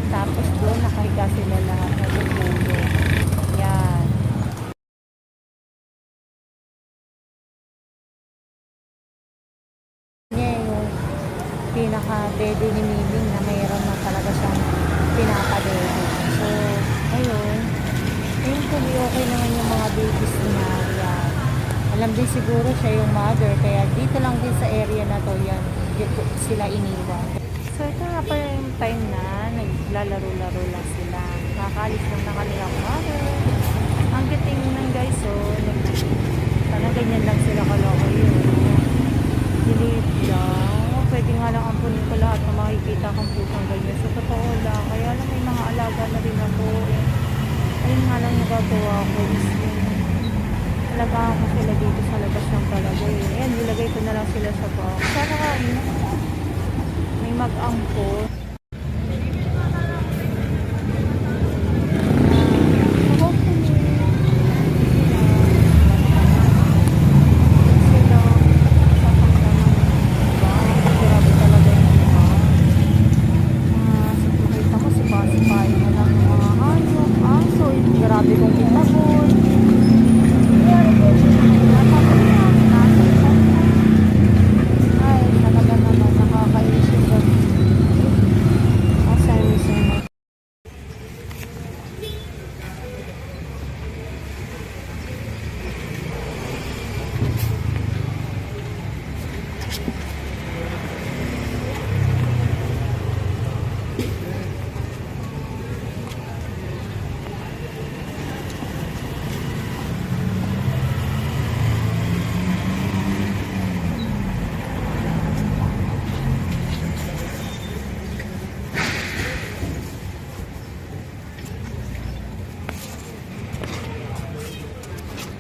Tapos doon nakahiga sila lahat na tutulog. Yan. Yan yung pinaka-dede ni Miming na mayroon na talaga siyang pinaka-dede. So, ayun. Ayun kung okay naman yung mga babies niya. Yan. Alam din siguro siya yung mother. Kaya dito lang din sa area na to yan. Dito sila iniwan. So, ito nga pa yung time na naglalaro-laro lang sila. Kakalis lang na kanilang mother. Ang gating nun guys, so, parang ganyan lang sila kaloko yun. Dilit lang. Pwede nga lang ampunin ko lahat na makikita kong putang ganyan. So, totoo lang. Kaya lang may mga alaga na rin ako. Ayun nga lang nagagawa ko. Alagaan ko sila dito sa labas ng palagay. Ayan, nilagay ko na lang sila sa box. Sana may mag-ampon.